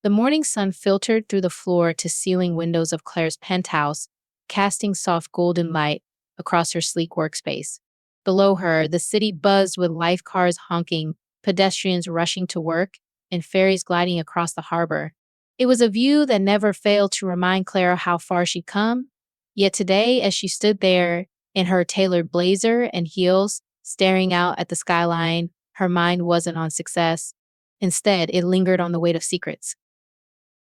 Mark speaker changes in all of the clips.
Speaker 1: The morning sun filtered through the floor to ceiling windows of Claire's penthouse, casting soft golden light across her sleek workspace. Below her, the city buzzed with life cars honking, pedestrians rushing to work, and ferries gliding across the harbor. It was a view that never failed to remind Clara how far she'd come. Yet today, as she stood there in her tailored blazer and heels, staring out at the skyline, her mind wasn't on success. Instead, it lingered on the weight of secrets.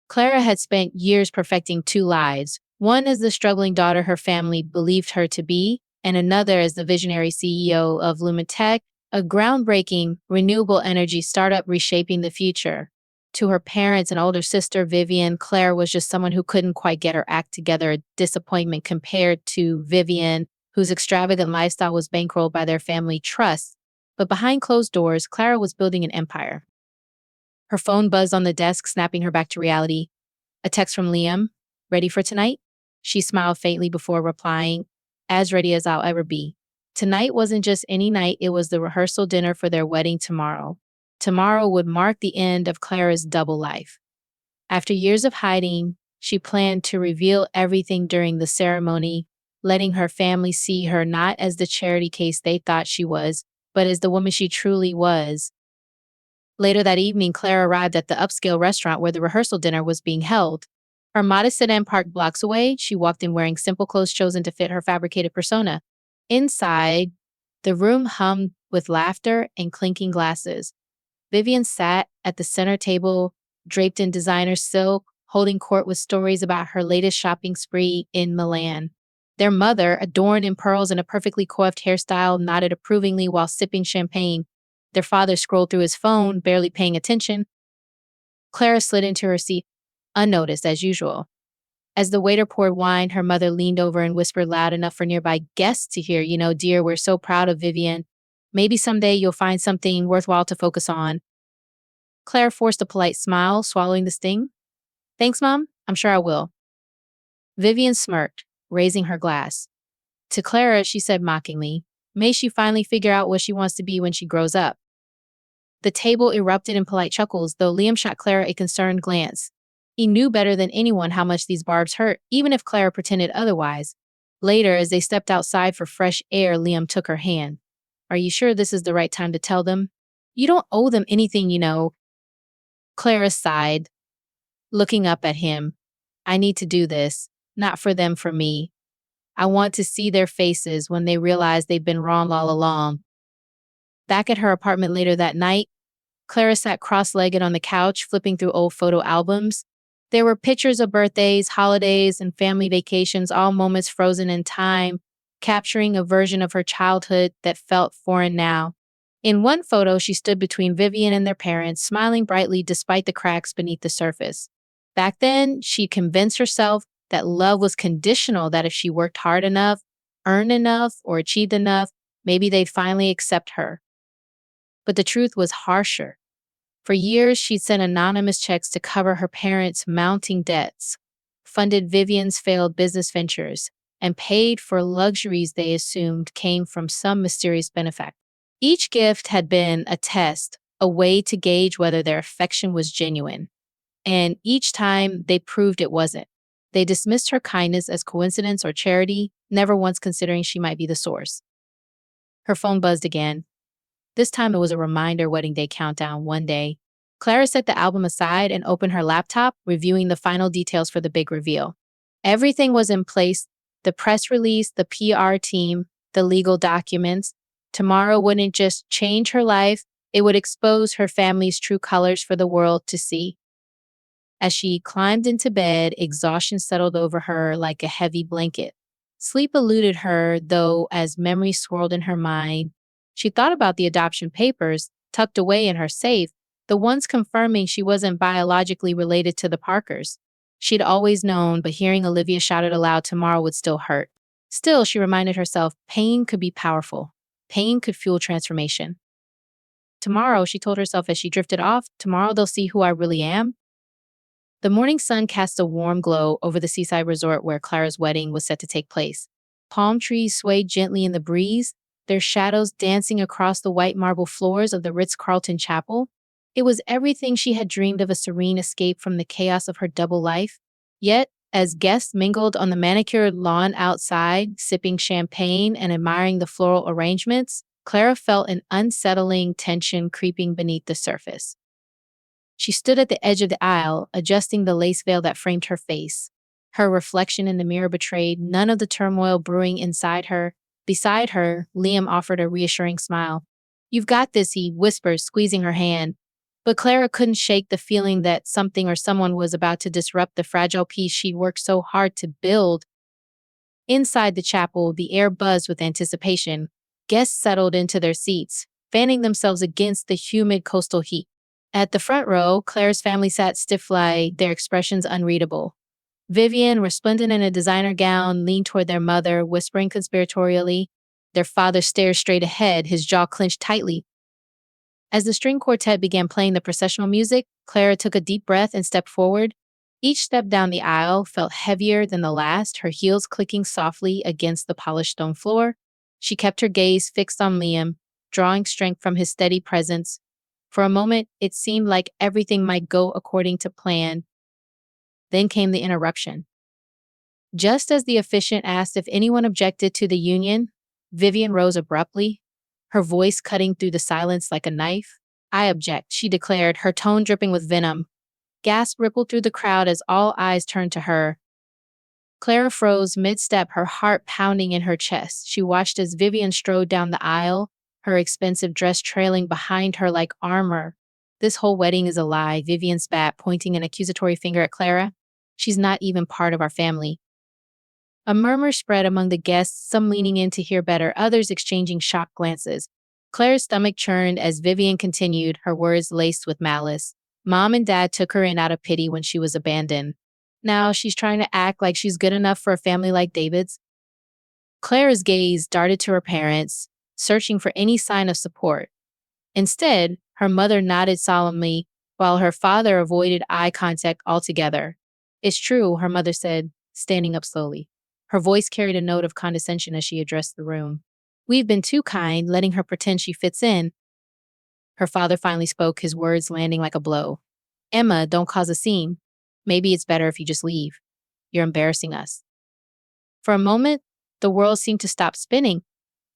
Speaker 1: Clara had spent years perfecting two lives, one as the struggling daughter her family believed her to be, and another as the visionary CEO of Lumitech, a groundbreaking renewable energy startup reshaping the future. To her parents and older sister, Vivian, Claire was just someone who couldn't quite get her act together, a disappointment compared to Vivian, whose extravagant lifestyle was bankrolled by their family trust. But behind closed doors, Clara was building an empire. Her phone buzzed on the desk, snapping her back to reality. A text from Liam. Ready for tonight? She smiled faintly before replying, as ready as I'll ever be. Tonight wasn't just any night, it was the rehearsal dinner for their wedding tomorrow. Tomorrow would mark the end of Clara's double life. After years of hiding, she planned to reveal everything during the ceremony, letting her family see her not as the charity case they thought she was, but as the woman she truly was. Later that evening, Clara arrived at the upscale restaurant where the rehearsal dinner was being held. Her modest sedan parked blocks away, she walked in wearing simple clothes chosen to fit her fabricated persona. Inside, the room hummed with laughter and clinking glasses. Vivian sat at the center table, draped in designer silk, holding court with stories about her latest shopping spree in Milan. Their mother, adorned in pearls and a perfectly coiffed hairstyle, nodded approvingly while sipping champagne. Their father scrolled through his phone, barely paying attention. Clara slid into her seat, unnoticed as usual. As the waiter poured wine, her mother leaned over and whispered loud enough for nearby guests to hear, dear, we're so proud of Vivian. Maybe someday you'll find something worthwhile to focus on. Claire forced a polite smile, swallowing the sting. Thanks, Mom. I'm sure I will. Vivian smirked, raising her glass. To Clara, she said mockingly, may she finally figure out what she wants to be when she grows up. The table erupted in polite chuckles, though Liam shot Clara a concerned glance. He knew better than anyone how much these barbs hurt, even if Clara pretended otherwise. Later, as they stepped outside for fresh air, Liam took her hand. Are you sure this is the right time to tell them? You don't owe them anything, Clara sighed, looking up at him. I need to do this, not for them, for me. I want to see their faces when they realize they've been wrong all along. Back at her apartment later that night, Clara sat cross-legged on the couch, flipping through old photo albums. There were pictures of birthdays, holidays, and family vacations, all moments frozen in time, capturing a version of her childhood that felt foreign now. In one photo, she stood between Vivian and their parents, smiling brightly despite the cracks beneath the surface. Back then, she convinced herself that love was conditional, that if she worked hard enough, earned enough, or achieved enough, maybe they'd finally accept her. But the truth was harsher. For years, she'd sent anonymous checks to cover her parents' mounting debts, funded Vivian's failed business ventures, and paid for luxuries they assumed came from some mysterious benefactor. Each gift had been a test, a way to gauge whether their affection was genuine. And each time, they proved it wasn't. They dismissed her kindness as coincidence or charity, never once considering she might be the source. Her phone buzzed again. This time it was a reminder wedding day countdown one day. Clara set the album aside and opened her laptop, reviewing the final details for the big reveal. Everything was in place, the press release, the PR team, the legal documents. Tomorrow wouldn't just change her life, it would expose her family's true colors for the world to see. As she climbed into bed, exhaustion settled over her like a heavy blanket. Sleep eluded her, though, as memories swirled in her mind. She thought about the adoption papers, tucked away in her safe, the ones confirming she wasn't biologically related to the Parkers. She'd always known, but hearing Olivia shout it aloud tomorrow would still hurt. Still, she reminded herself, pain could be powerful. Pain could fuel transformation. Tomorrow, she told herself as she drifted off, tomorrow they'll see who I really am. The morning sun cast a warm glow over the seaside resort where Clara's wedding was set to take place. Palm trees swayed gently in the breeze, their shadows dancing across the white marble floors of the Ritz-Carlton Chapel. It was everything she had dreamed of, a serene escape from the chaos of her double life. Yet, as guests mingled on the manicured lawn outside, sipping champagne and admiring the floral arrangements, Clara felt an unsettling tension creeping beneath the surface. She stood at the edge of the aisle, adjusting the lace veil that framed her face. Her reflection in the mirror betrayed none of the turmoil brewing inside her. Beside her, Liam offered a reassuring smile. "You've got this," he whispered, squeezing her hand. But Clara couldn't shake the feeling that something or someone was about to disrupt the fragile peace she'd worked so hard to build. Inside the chapel, the air buzzed with anticipation. Guests settled into their seats, fanning themselves against the humid coastal heat. At the front row, Claire's family sat stiff-eyed, their expressions unreadable. Vivian, resplendent in a designer gown, leaned toward their mother, whispering conspiratorially. Their father stared straight ahead, his jaw clenched tightly. As the string quartet began playing the processional music, Clara took a deep breath and stepped forward. Each step down the aisle felt heavier than the last, her heels clicking softly against the polished stone floor. She kept her gaze fixed on Liam, drawing strength from his steady presence. For a moment, it seemed like everything might go according to plan. Then came the interruption. Just as the officiant asked if anyone objected to the union, Vivian rose abruptly, her voice cutting through the silence like a knife. "I object," she declared, her tone dripping with venom. Gasps rippled through the crowd as all eyes turned to her. Clara froze mid-step, her heart pounding in her chest. She watched as Vivian strode down the aisle, her expensive dress trailing behind her like armor. "This whole wedding is a lie," Vivian spat, pointing an accusatory finger at Clara. "She's not even part of our family." A murmur spread among the guests, some leaning in to hear better, others exchanging shocked glances. Claire's stomach churned as Vivian continued, her words laced with malice. "Mom and Dad took her in out of pity when she was abandoned. Now she's trying to act like she's good enough for a family like David's." Claire's gaze darted to her parents, searching for any sign of support. Instead, her mother nodded solemnly, while her father avoided eye contact altogether. "It's true," her mother said, standing up slowly. Her voice carried a note of condescension as she addressed the room. "We've been too kind, letting her pretend she fits in." Her father finally spoke, his words landing like a blow. "Emma, don't cause a scene. Maybe it's better if you just leave. You're embarrassing us." For a moment, the world seemed to stop spinning.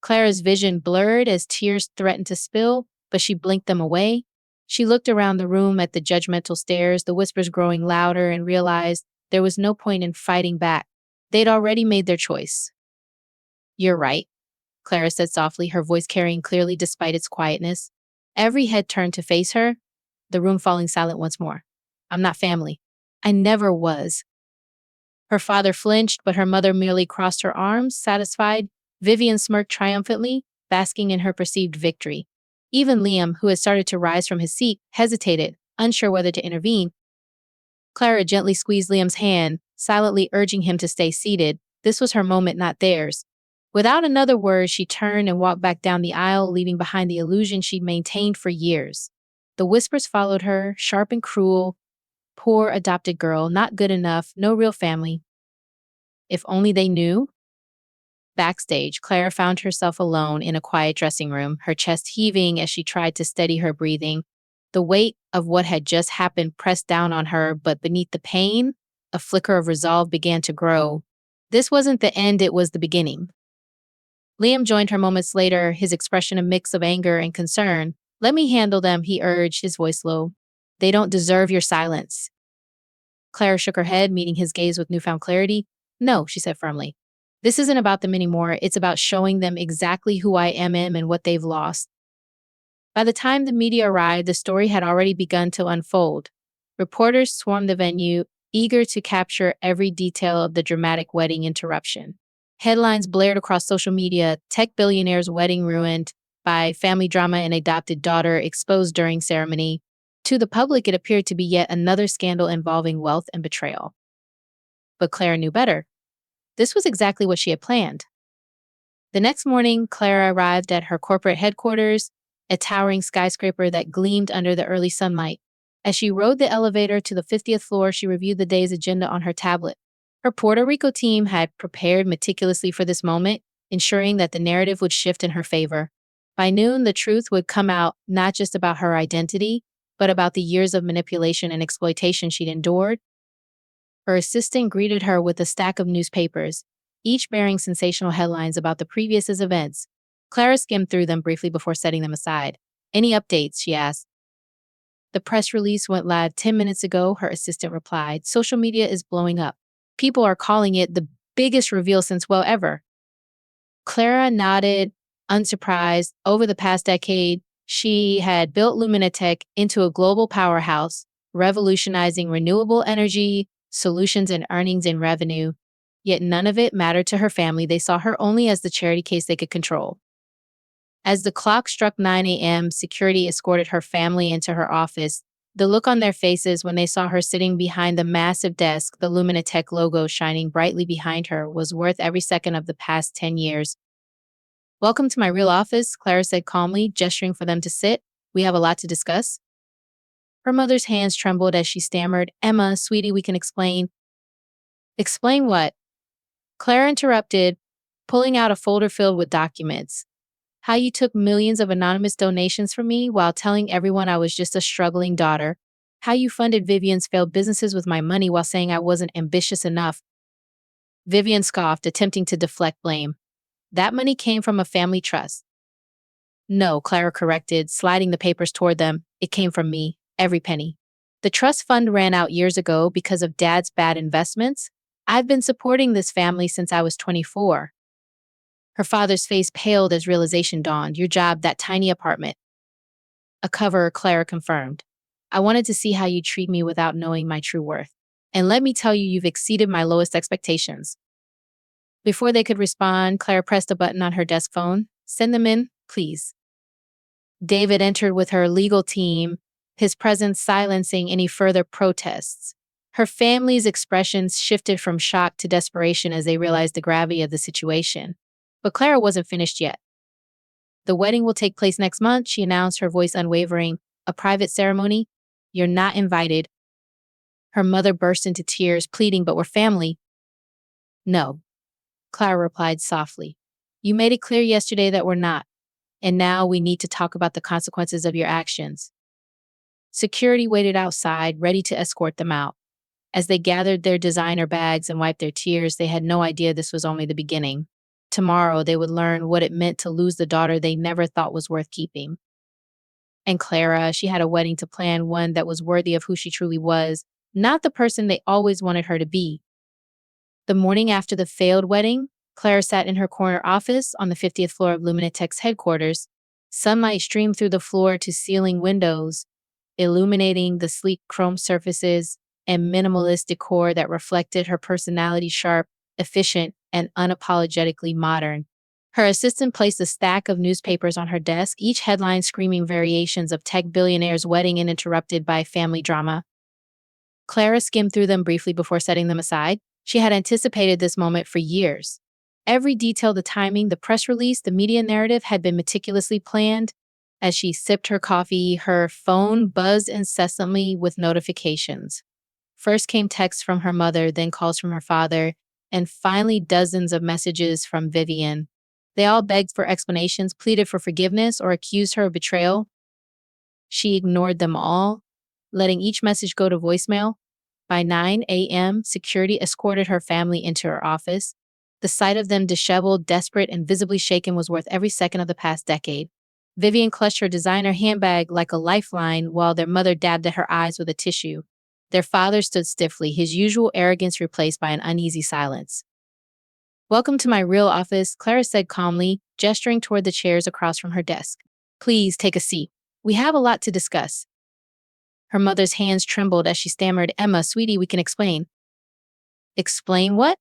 Speaker 1: Clara's vision blurred as tears threatened to spill, but she blinked them away. She looked around the room at the judgmental stares, the whispers growing louder, and realized there was no point in fighting back. They'd already made their choice. "You're right," Clara said softly, her voice carrying clearly despite its quietness. Every head turned to face her, the room falling silent once more. "I'm not family. I never was." Her father flinched, but her mother merely crossed her arms, satisfied. Vivian smirked triumphantly, basking in her perceived victory. Even Liam, who had started to rise from his seat, hesitated, unsure whether to intervene. Clara gently squeezed Liam's hand, silently urging him to stay seated. This was her moment, not theirs. Without another word, she turned and walked back down the aisle, leaving behind the illusion she'd maintained for years. The whispers followed her, sharp and cruel. "Poor adopted girl, not good enough, no real family." If only they knew. Backstage, Clara found herself alone in a quiet dressing room, her chest heaving as she tried to steady her breathing. The weight of what had just happened pressed down on her, but beneath the pain, a flicker of resolve began to grow. This wasn't the end, it was the beginning. Liam joined her moments later, his expression a mix of anger and concern. "Let me handle them," he urged, his voice low. "They don't deserve your silence." Clara shook her head, meeting his gaze with newfound clarity. "No," she said firmly. "This isn't about them anymore. It's about showing them exactly who I am and what they've lost." By the time the media arrived, the story had already begun to unfold. Reporters swarmed the venue, eager to capture every detail of the dramatic wedding interruption. Headlines blared across social media: "Tech billionaire's wedding ruined by family drama and adopted daughter exposed during ceremony." To the public, it appeared to be yet another scandal involving wealth and betrayal. But Clara knew better. This was exactly what she had planned. The next morning, Clara arrived at her corporate headquarters, a towering skyscraper that gleamed under the early sunlight. As she rode the elevator to the 50th floor, she reviewed the day's agenda on her tablet. Her Puerto Rico team had prepared meticulously for this moment, ensuring that the narrative would shift in her favor. By noon, the truth would come out, not just about her identity, but about the years of manipulation and exploitation she'd endured. Her assistant greeted her with a stack of newspapers, each bearing sensational headlines about the previous events. Clara skimmed through them briefly before setting them aside. Any updates? She asked. The press release went live 10 minutes ago, her assistant replied. Social media is blowing up. People are calling it the biggest reveal since well ever. Clara nodded, unsurprised. Over the past decade, she had built Luminatech into a global powerhouse, revolutionizing renewable energy, solutions and earnings and revenue. Yet none of it mattered to her family. They saw her only as the charity case they could control. As the clock struck 9 a.m., security escorted her family into her office. The look on their faces when they saw her sitting behind the massive desk, the Luminatech logo shining brightly behind her, was worth every second of the past 10 years. Welcome to my real office, Clara said calmly, gesturing for them to sit. We have a lot to discuss. Her mother's hands trembled as she stammered, Emma, sweetie, we can explain. Explain what? Clara interrupted, pulling out a folder filled with documents. How you took millions of anonymous donations from me while telling everyone I was just a struggling daughter. How you funded Vivian's failed businesses with my money while saying I wasn't ambitious enough. Vivian scoffed, attempting to deflect blame. That money came from a family trust. No, Clara corrected, sliding the papers toward them. It came from me, every penny. The trust fund ran out years ago because of Dad's bad investments. I've been supporting this family since I was 24. Her father's face paled as realization dawned. Your job, that tiny apartment. A cover, Clara confirmed. I wanted to see how you treat me without knowing my true worth. And let me tell you, you've exceeded my lowest expectations. Before they could respond, Clara pressed a button on her desk phone. Send them in, please. David entered with her legal team, his presence silencing any further protests. Her family's expressions shifted from shock to desperation as they realized the gravity of the situation. But Clara wasn't finished yet. The wedding will take place next month, she announced, her voice unwavering. A private ceremony? You're not invited. Her mother burst into tears, pleading, but we're family. No, Clara replied softly. You made it clear yesterday that we're not. And now we need to talk about the consequences of your actions. Security waited outside, ready to escort them out. As they gathered their designer bags and wiped their tears, they had no idea this was only the beginning. Tomorrow, they would learn what it meant to lose the daughter they never thought was worth keeping. And Clara, she had a wedding to plan, one that was worthy of who she truly was, not the person they always wanted her to be. The morning after the failed wedding, Clara sat in her corner office on the 50th floor of Luminatech's headquarters. Sunlight streamed through the floor to ceiling windows, illuminating the sleek chrome surfaces and minimalist decor that reflected her personality, sharp, efficient, and unapologetically modern. Her assistant placed a stack of newspapers on her desk, each headline screaming variations of tech billionaire's wedding and interrupted by family drama. Clara skimmed through them briefly before setting them aside. She had anticipated this moment for years. Every detail, the timing, the press release, the media narrative had been meticulously planned. As she sipped her coffee, her phone buzzed incessantly with notifications. First came texts from her mother, then calls from her father, and finally dozens of messages from Vivian. They all begged for explanations, pleaded for forgiveness, or accused her of betrayal. She ignored them all, letting each message go to voicemail. By 9 a.m., security escorted her family into her office. The sight of them disheveled, desperate, and visibly shaken was worth every second of the past decade. Vivian clutched her designer handbag like a lifeline while their mother dabbed at her eyes with a tissue. Their father stood stiffly, his usual arrogance replaced by an uneasy silence. Welcome to my real office, Clara said calmly, gesturing toward the chairs across from her desk. Please take a seat. We have a lot to discuss. Her mother's hands trembled as she stammered, Emma, sweetie, we can explain. Explain what?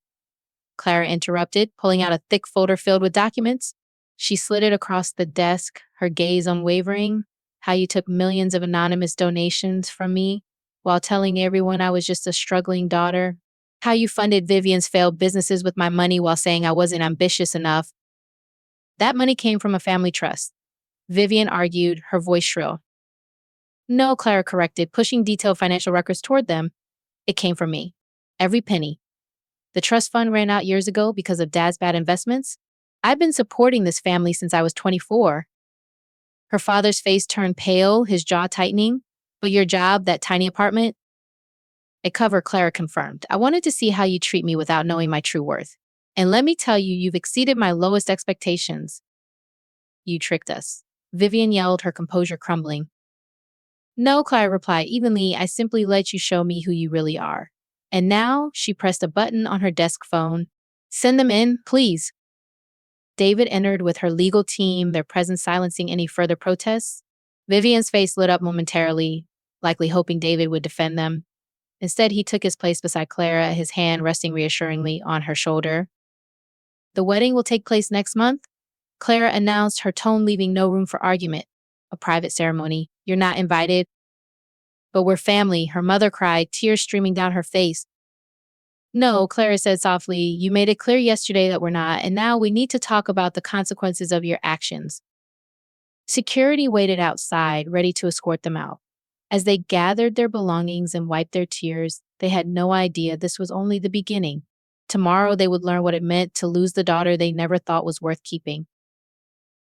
Speaker 1: Clara interrupted, pulling out a thick folder filled with documents. She slid it across the desk, her gaze unwavering. How you took millions of anonymous donations from me while telling everyone I was just a struggling daughter. How you funded Vivian's failed businesses with my money while saying I wasn't ambitious enough. That money came from a family trust. Vivian argued, her voice shrill. No, Clara corrected, pushing detailed financial records toward them. It came from me. Every penny. The trust fund ran out years ago because of Dad's bad investments. I've been supporting this family since I was 24. Her father's face turned pale, his jaw tightening. But your job, that tiny apartment, a cover Clara confirmed. I wanted to see how you treat me without knowing my true worth. And let me tell you, you've exceeded my lowest expectations. You tricked us. Vivian yelled, her composure crumbling. No, Clara replied evenly. I simply let you show me who you really are. And now she pressed a button on her desk phone. Send them in, please. David entered with her legal team, their presence silencing any further protests. Vivian's face lit up momentarily, likely hoping David would defend them. Instead, he took his place beside Clara, his hand resting reassuringly on her shoulder. The wedding will take place next month, Clara announced, her tone leaving no room for argument. A private ceremony. You're not invited. But we're family, her mother cried, tears streaming down her face. No, Clara said softly, you made it clear yesterday that we're not, and now we need to talk about the consequences of your actions. Security waited outside, ready to escort them out. As they gathered their belongings and wiped their tears, they had no idea this was only the beginning. Tomorrow they would learn what it meant to lose the daughter they never thought was worth keeping.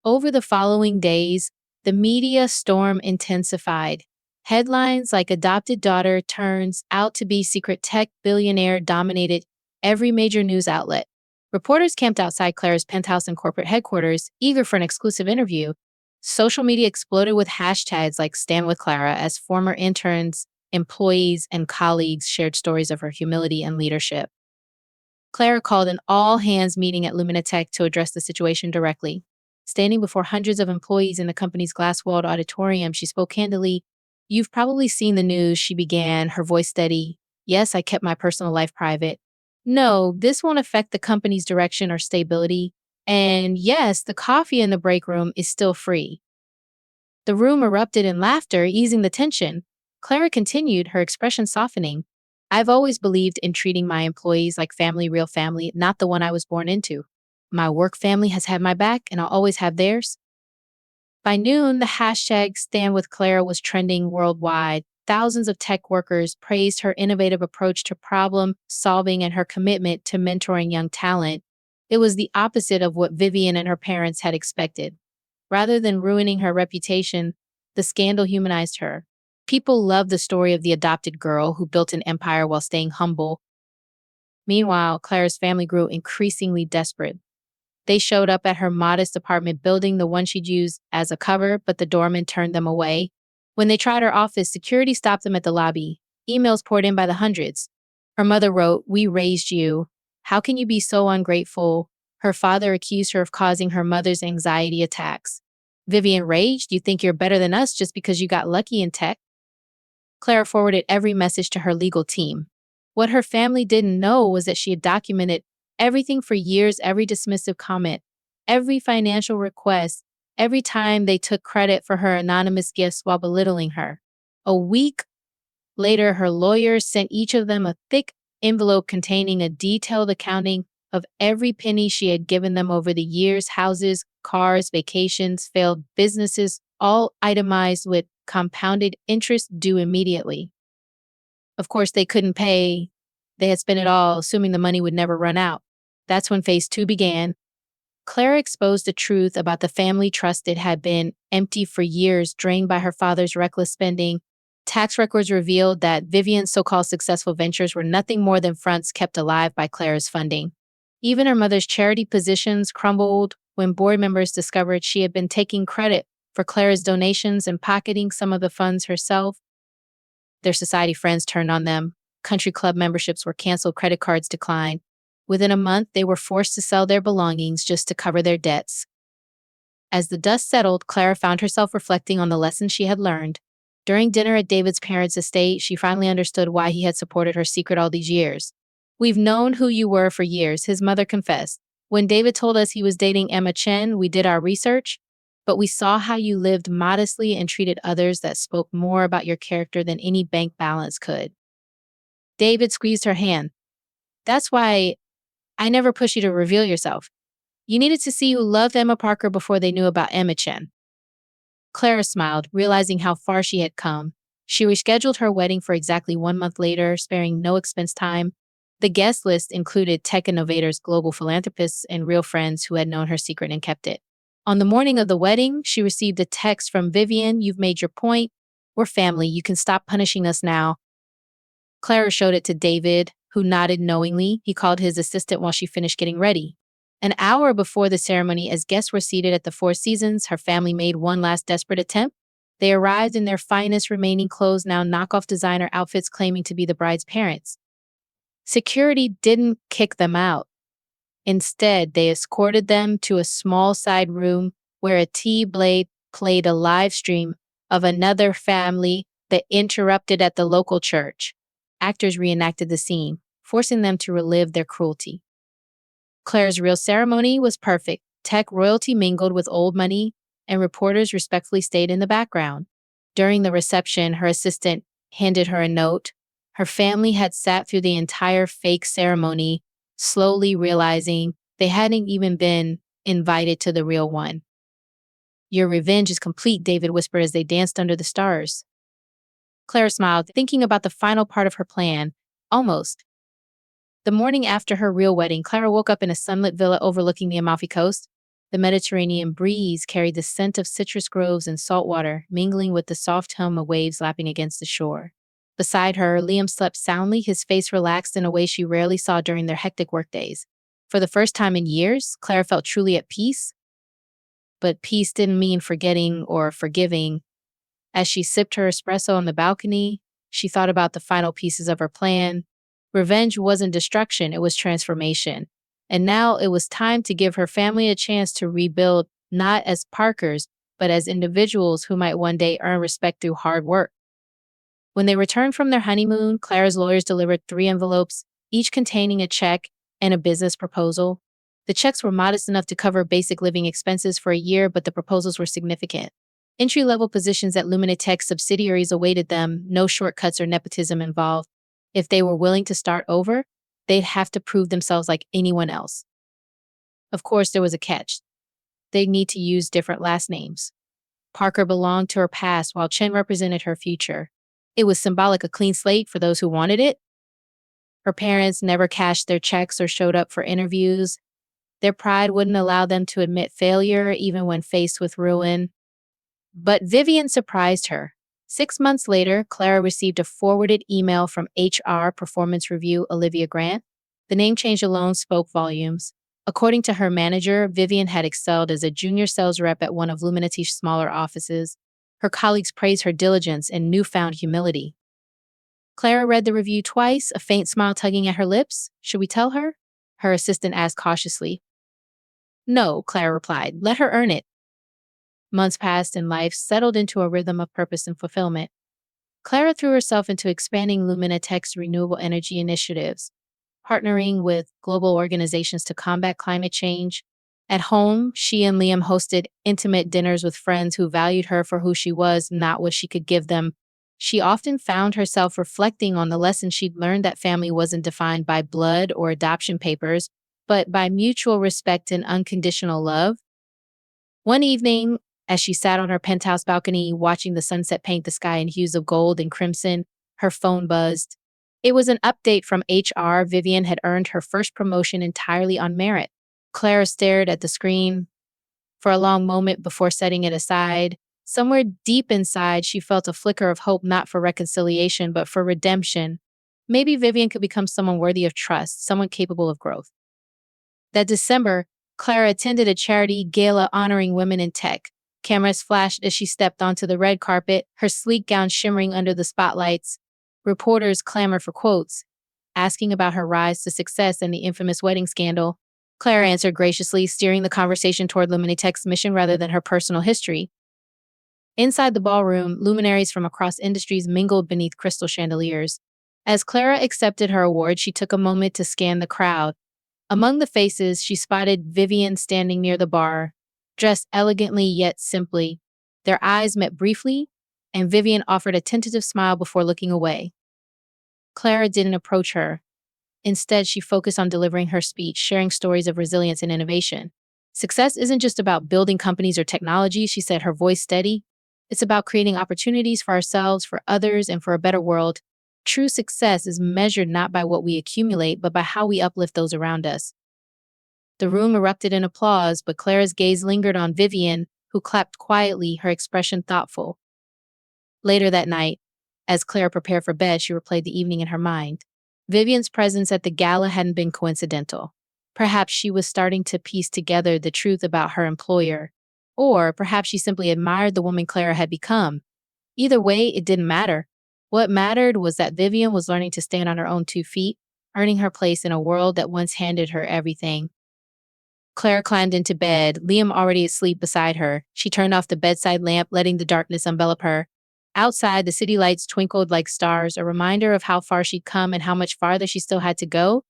Speaker 1: Over the following days, the media storm intensified. Headlines like adopted daughter turns out to be secret tech billionaire dominated every major news outlet. Reporters camped outside Clara's penthouse and corporate headquarters, eager for an exclusive interview. Social media exploded with hashtags like Stand with Clara as former interns, employees, and colleagues shared stories of her humility and leadership. Clara called an all-hands meeting at Luminatech to address the situation directly. Standing before hundreds of employees in the company's glass-walled auditorium, she spoke candidly. You've probably seen the news, she began, her voice steady. Yes, I kept my personal life private. No, this won't affect the company's direction or stability. And yes, the coffee in the break room is still free. The room erupted in laughter, easing the tension. Clara continued, her expression softening. I've always believed in treating my employees like family, real family, not the one I was born into. My work family has had my back, and I'll always have theirs. By noon, the hashtag Stand with Clara was trending worldwide. Thousands of tech workers praised her innovative approach to problem solving and her commitment to mentoring young talent. It was the opposite of what Vivian and her parents had expected. Rather than ruining her reputation, the scandal humanized her. People loved the story of the adopted girl who built an empire while staying humble. Meanwhile, Clara's family grew increasingly desperate. They showed up at her modest apartment building, the one she'd used as a cover, but the doorman turned them away. When they tried her office, security stopped them at the lobby. Emails poured in by the hundreds. Her mother wrote, "We raised you. How can you be so ungrateful?" Her father accused her of causing her mother's anxiety attacks. Vivian raged, "You think you're better than us just because you got lucky in tech?" Clara forwarded every message to her legal team. What her family didn't know was that she had documented everything for years, every dismissive comment, every financial request, every time they took credit for her anonymous gifts while belittling her. A week later, her lawyers sent each of them a thick envelope containing a detailed accounting of every penny she had given them over the years: houses, cars, vacations, failed businesses, all itemized with compounded interest due immediately. Of course, they couldn't pay. They had spent it all, assuming the money would never run out. That's when phase 2 began. Clara exposed the truth about the family trust. It had been empty for years, drained by her father's reckless spending. Tax records revealed that Vivian's so-called successful ventures were nothing more than fronts kept alive by Clara's funding. Even her mother's charity positions crumbled when board members discovered she had been taking credit for Clara's donations and pocketing some of the funds herself. Their society friends turned on them. Country club memberships were canceled, credit cards declined. Within a month, they were forced to sell their belongings just to cover their debts. As the dust settled, Clara found herself reflecting on the lessons she had learned. During dinner at David's parents' estate, she finally understood why he had supported her secret all these years. "We've known who you were for years," his mother confessed. "When David told us he was dating Emma Chen, we did our research, but we saw how you lived modestly and treated others. That spoke more about your character than any bank balance could." David squeezed her hand. "That's why I never pushed you to reveal yourself. You needed to see who loved Emma Parker before they knew about Emma Chen." Clara smiled, realizing how far she had come. She rescheduled her wedding for exactly 1 month later, sparing no expense time. The guest list included tech innovators, global philanthropists, and real friends who had known her secret and kept it. On the morning of the wedding, she received a text from Vivian. "You've made your point. We're family. You can stop punishing us now. Clara showed it to David, who nodded knowingly. He called his assistant while she finished getting ready. An hour before the ceremony, as guests were seated at the Four Seasons, her family made one last desperate attempt. They arrived in their finest remaining clothes, now knockoff designer outfits claiming to be the bride's parents. Security didn't kick them out. Instead, they escorted them to a small side room where a T-Blade played a live stream of another family that interrupted at the local church. Actors reenacted the scene, forcing them to relive their cruelty. Claire's real ceremony was perfect. Tech royalty mingled with old money, and reporters respectfully stayed in the background. During the reception, her assistant handed her a note. Her family had sat through the entire fake ceremony, slowly realizing they hadn't even been invited to the real one. Your revenge is complete, David whispered as they danced under the stars. Clara smiled, thinking about the final part of her plan. Almost. The morning after her real wedding, Clara woke up in a sunlit villa overlooking the Amalfi Coast. The Mediterranean breeze carried the scent of citrus groves and salt water, mingling with the soft hum of waves lapping against the shore. Beside her, Liam slept soundly, his face relaxed in a way she rarely saw during their hectic workdays. For the first time in years, Clara felt truly at peace. But peace didn't mean forgetting or forgiving. As she sipped her espresso on the balcony, she thought about the final pieces of her plan. Revenge wasn't destruction, it was transformation. And now it was time to give her family a chance to rebuild, not as Parkers, but as individuals who might one day earn respect through hard work. When they returned from their honeymoon, Clara's lawyers delivered 3 envelopes, each containing a check and a business proposal. The checks were modest enough to cover basic living expenses for a year, but the proposals were significant. Entry-level positions at Luminatech subsidiaries awaited them, no shortcuts or nepotism involved. If they were willing to start over, they'd have to prove themselves like anyone else. Of course, there was a catch. They'd need to use different last names. Parker belonged to her past, while Chen represented her future. It was symbolic, a clean slate for those who wanted it. Her parents never cashed their checks or showed up for interviews. Their pride wouldn't allow them to admit failure, even when faced with ruin. But Vivian surprised her. 6 months later, Clara received a forwarded email from HR Performance Review Olivia Grant. The name change alone spoke volumes. According to her manager, Vivian had excelled as a junior sales rep at one of Luminati's smaller offices. Her colleagues praised her diligence and newfound humility. Clara read the review twice, a faint smile tugging at her lips. Should we tell her? Her assistant asked cautiously. No, Clara replied. Let her earn it. Months passed and life settled into a rhythm of purpose and fulfillment. Clara threw herself into expanding Luminatech's renewable energy initiatives, partnering with global organizations to combat climate change. At home, she and Liam hosted intimate dinners with friends who valued her for who she was, not what she could give them. She often found herself reflecting on the lesson she'd learned that family wasn't defined by blood or adoption papers, but by mutual respect and unconditional love. One evening, as she sat on her penthouse balcony watching the sunset paint the sky in hues of gold and crimson, her phone buzzed. It was an update from HR. Vivian had earned her first promotion entirely on merit. Clara stared at the screen for a long moment before setting it aside. Somewhere deep inside, she felt a flicker of hope, not for reconciliation, but for redemption. Maybe Vivian could become someone worthy of trust, someone capable of growth. That December, Clara attended a charity gala honoring women in tech. Cameras flashed as she stepped onto the red carpet, her sleek gown shimmering under the spotlights. Reporters clamored for quotes, asking about her rise to success and the infamous wedding scandal. Clara answered graciously, steering the conversation toward Luminatech's mission rather than her personal history. Inside the ballroom, luminaries from across industries mingled beneath crystal chandeliers. As Clara accepted her award, she took a moment to scan the crowd. Among the faces, she spotted Vivian standing near the bar, dressed elegantly yet simply. Their eyes met briefly, and Vivian offered a tentative smile before looking away. Clara didn't approach her. Instead, she focused on delivering her speech, sharing stories of resilience and innovation. Success isn't just about building companies or technology, she said, her voice steady. It's about creating opportunities for ourselves, for others, and for a better world. True success is measured not by what we accumulate, but by how we uplift those around us. The room erupted in applause, but Clara's gaze lingered on Vivian, who clapped quietly, her expression thoughtful. Later that night, as Clara prepared for bed, she replayed the evening in her mind. Vivian's presence at the gala hadn't been coincidental. Perhaps she was starting to piece together the truth about her employer, or perhaps she simply admired the woman Clara had become. Either way, it didn't matter. What mattered was that Vivian was learning to stand on her own 2 feet, earning her place in a world that once handed her everything. Clara climbed into bed, Liam already asleep beside her. She turned off the bedside lamp, letting the darkness envelop her. Outside, the city lights twinkled like stars, a reminder of how far she'd come and how much farther she still had to go.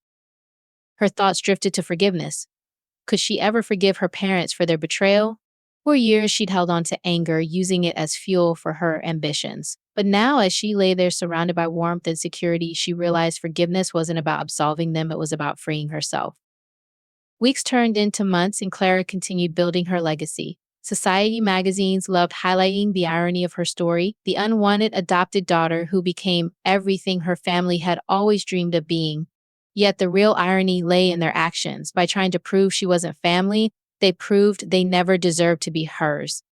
Speaker 1: Her thoughts drifted to forgiveness. Could she ever forgive her parents for their betrayal? For years, she'd held on to anger, using it as fuel for her ambitions. But now, as she lay there surrounded by warmth and security, she realized forgiveness wasn't about absolving them, it was about freeing herself. Weeks turned into months, and Clara continued building her legacy. Society magazines loved highlighting the irony of her story, the unwanted adopted daughter who became everything her family had always dreamed of being. Yet the real irony lay in their actions. By trying to prove she wasn't family, they proved they never deserved to be hers.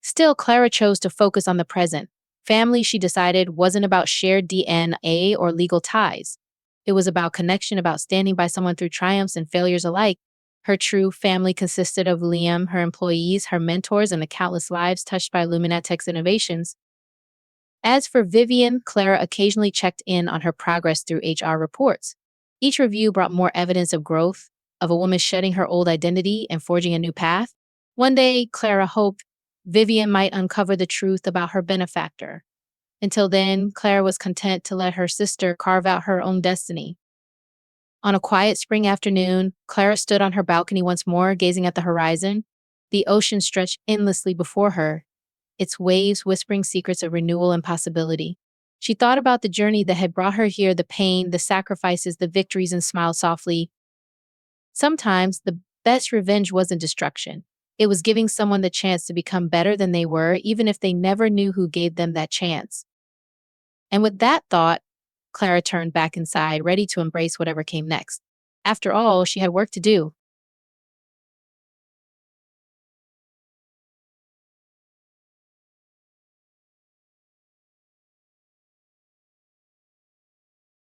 Speaker 1: Still, Clara chose to focus on the present. Family, she decided, wasn't about shared DNA or legal ties. It was about connection, about standing by someone through triumphs and failures alike. Her true family consisted of Liam, her employees, her mentors, and the countless lives touched by Luminatech's innovations. As for Vivian, Clara occasionally checked in on her progress through HR reports. Each review brought more evidence of growth, of a woman shedding her old identity and forging a new path. One day, Clara hoped Vivian might uncover the truth about her benefactor. Until then, Clara was content to let her sister carve out her own destiny. On a quiet spring afternoon, Clara stood on her balcony once more, gazing at the horizon. The ocean stretched endlessly before her, its waves whispering secrets of renewal and possibility. She thought about the journey that had brought her here, the pain, the sacrifices, the victories, and smiled softly. Sometimes the best revenge wasn't destruction. It was giving someone the chance to become better than they were, even if they never knew who gave them that chance. And with that thought, Clara turned back inside, ready to embrace whatever came next. After all, she had work to do.